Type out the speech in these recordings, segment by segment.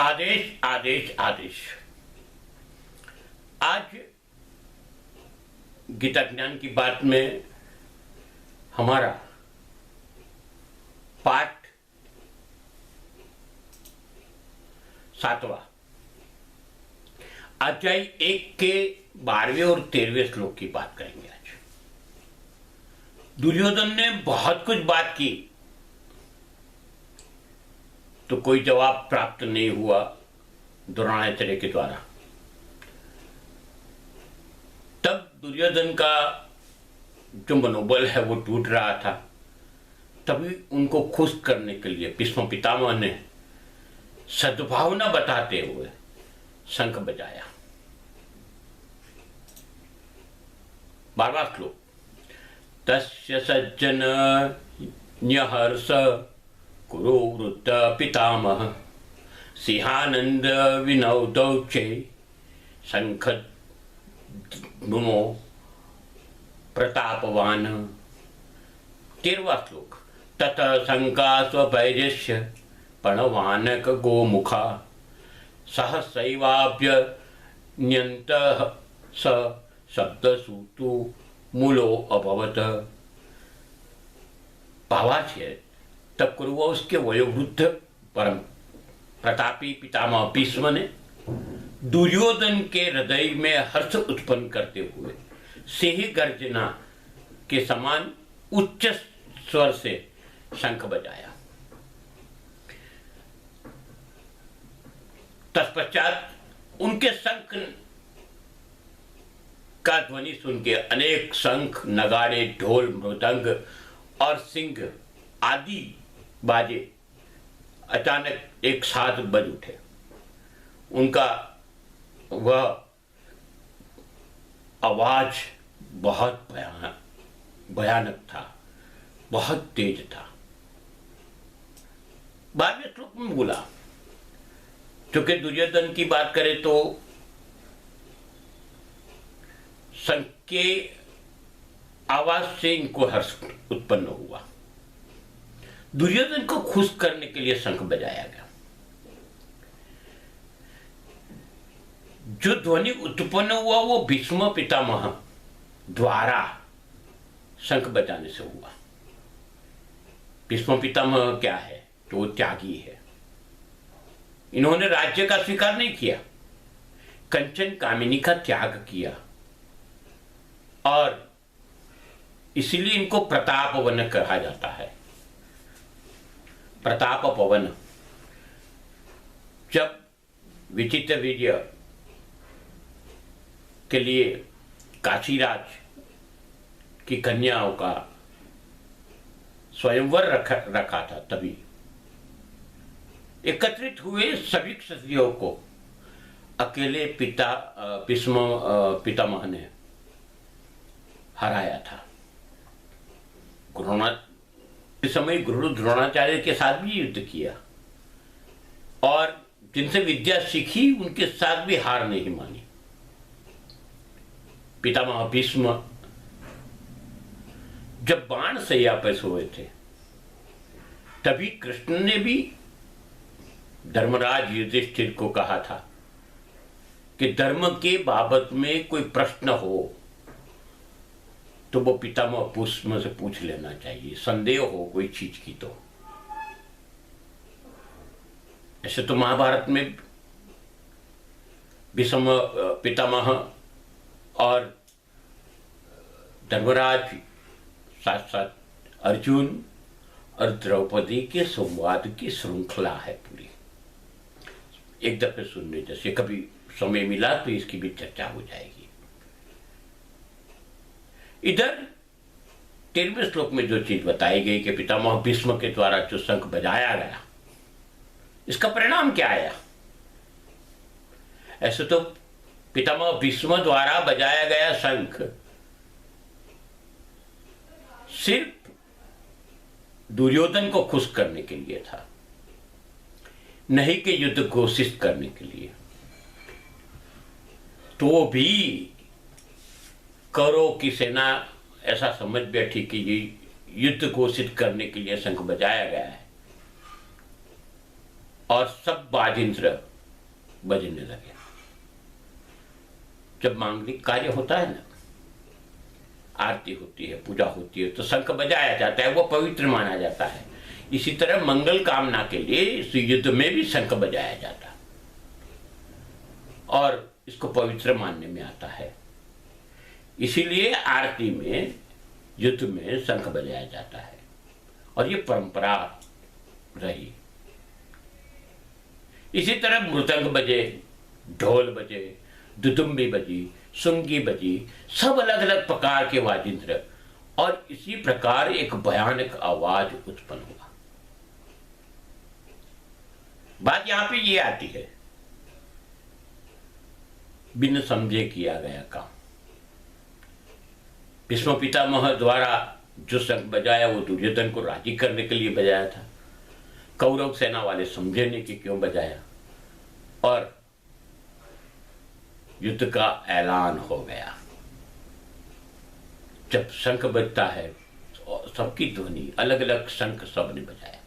आदेश आदेश आदेश। आज गीता ज्ञान की बात में हमारा पाठ 7वां अध्याय 1 के 12वें और 13वें श्लोक की बात करेंगे। आज दुर्योधन ने बहुत कुछ बात की तो कोई जवाब प्राप्त नहीं हुआ द्रोणाचार्य के द्वारा। तब दुर्योधन का जो मनोबल है वो टूट रहा था। तभी उनको खुश करने के लिए भीष्म पितामह ने सद्भावना बताते हुए शंख बजाया। 12वां श्लोक। तस्य सज्जन न्यहर्ष कुरु वृत्त पितामह सिंहानंद विनोदौ चे शंख नुमो प्रतापवान। 13वां श्लोक। तत शंका स्वपैजस्य प्रणवानक गोमुखा सहसैवाभ्य न्यन्तः स शब्दसूतु मूलो अभवत। भावार्थ है, तब कुरुवंश के वयोवृद्ध परम प्रतापी पितामह भीष्म ने दुर्योधन के हृदय में हर्ष उत्पन्न करते हुए सिंह गर्जना के समान उच्च स्वर से शंख बजाया। तत्पश्चात उनके शंख का ध्वनि सुन के अनेक शंख नगाड़े ढोल मृदंग और सिंह आदि बाजे अचानक एक साथ बज उठे। उनका वह आवाज बहुत भयानक था, बहुत तेज था। 12वें श्लोक में बोला, चूंकि दुर्योधन की बात करें तो शंख के आवाज से इनको हर्ष उत्पन्न हुआ। दुर्योधन को खुश करने के लिए शंख बजाया गया। जो ध्वनि उत्पन्न हुआ वो भीष्म पितामह द्वारा शंख बजाने से हुआ। भीष्म पितामह क्या है? तो त्यागी है। इन्होंने राज्य का स्वीकार नहीं किया, कंचन कामिनी का त्याग किया और इसीलिए इनको प्रतापवन कहा जाता है। प्रताप पवन। जब विचित्र वीर्य के लिए काशीराज की कन्याओं का स्वयंवर रखा था, तभी एकत्रित हुए सभी क्षत्रियों को अकेले भीष्म पितामह ने हराया था। इस समय गुरु द्रोणाचार्य के साथ भी युद्ध किया और जिनसे विद्या सीखी उनके साथ भी हार नहीं मानी। पितामह भीष्म जब बाण शैया पर सोए थे तभी कृष्ण ने भी धर्मराज युधिष्ठिर को कहा था कि धर्म के बाबत में कोई प्रश्न हो तो वो पितामह भीष्म से पूछ लेना चाहिए, संदेह हो कोई चीज की तो। ऐसे तो महाभारत में भीष्म पितामह और धर्मराज साथ साथ अर्जुन और द्रौपदी के संवाद की श्रृंखला है पूरी। एक दफे सुनने जैसे, कभी समय मिला तो इसकी भी चर्चा हो जाएगी। इधर 13वें श्लोक में जो चीज बताई गई कि पितामह भीष्म के द्वारा जो शंख बजाया गया, इसका परिणाम क्या आया? ऐसे तो पितामह भीष्म द्वारा बजाया गया शंख सिर्फ दुर्योधन को खुश करने के लिए था, नहीं कि युद्ध घोषित करने के लिए। तो भी कौरवों की सेना ऐसा समझ बैठी कि ये युद्ध घोषित करने के लिए शंख बजाया गया है और सब बाजिंद्र बजने लगे। जब मांगलिक कार्य होता है ना, आरती होती है, पूजा होती है, तो शंख बजाया जाता है, वो पवित्र माना जाता है। इसी तरह मंगल कामना के लिए इस युद्ध में भी शंख बजाया जाता है और इसको पवित्र मानने में आता है। इसीलिए आरती में, युद्ध में शंख बजाया जाता है और ये परंपरा रही। इसी तरह मृदंग बजे, ढोल बजे, दुदुम्बी बजी, सुंगी बजी, सब अलग अलग प्रकार के वाद्ययंत्र, और इसी प्रकार एक भयानक आवाज उत्पन्न हुआ। बात यहां पे ये आती है, बिन समझे किया गया काम। भीष्म पितामह द्वारा जो शंख बजाया वो दुर्योधन को राजी करने के लिए बजाया था। कौरव सेना वाले समझे नहीं कि क्यों बजाया, और युद्ध का ऐलान हो गया। जब शंख बजता है सबकी ध्वनि, अलग अलग शंख सबने बजाया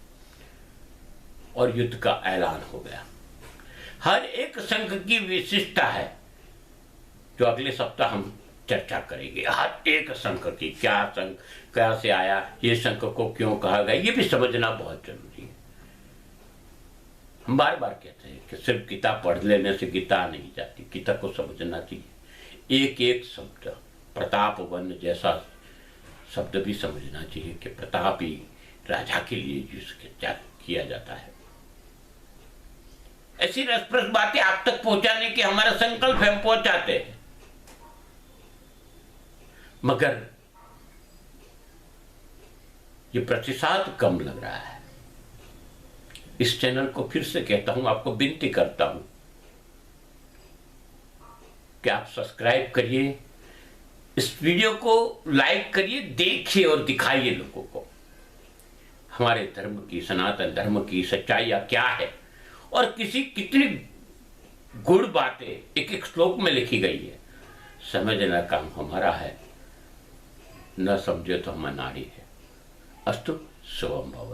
और युद्ध का ऐलान हो गया। हर एक शंख की विशिष्टता है जो अगले सप्ताह हम चर्चा करेंगे। हर एक शंख की, क्या शंख क्या से आया, ये शंख को क्यों कहा गया, ये भी समझना बहुत जरूरी है। हम बार बार कहते हैं कि सिर्फ गीता पढ़ लेने से गीता नहीं जाती, गीता को समझना चाहिए। एक एक शब्द, प्रताप वन जैसा शब्द भी समझना चाहिए कि प्रतापी राजा के लिए जिसके त्याग किया जाता है। ऐसी रसप्रद बातें आप तक पहुंचाने के हमारा संकल्प है, हम पहुंचाते हैं। मगर ये प्रतिशत कम लग रहा है। इस चैनल को फिर से कहता हूं, आपको विनती करता हूं कि आप सब्सक्राइब करिए, इस वीडियो को लाइक करिए, देखिए और दिखाइए लोगों को हमारे धर्म की, सनातन धर्म की सच्चाइयां क्या है और कितनी गुड़ बातें एक एक श्लोक में लिखी गई है। समझना काम हमारा है, न समझे तो हम अनाड़ी है। अस्तु, शुभम भवतु।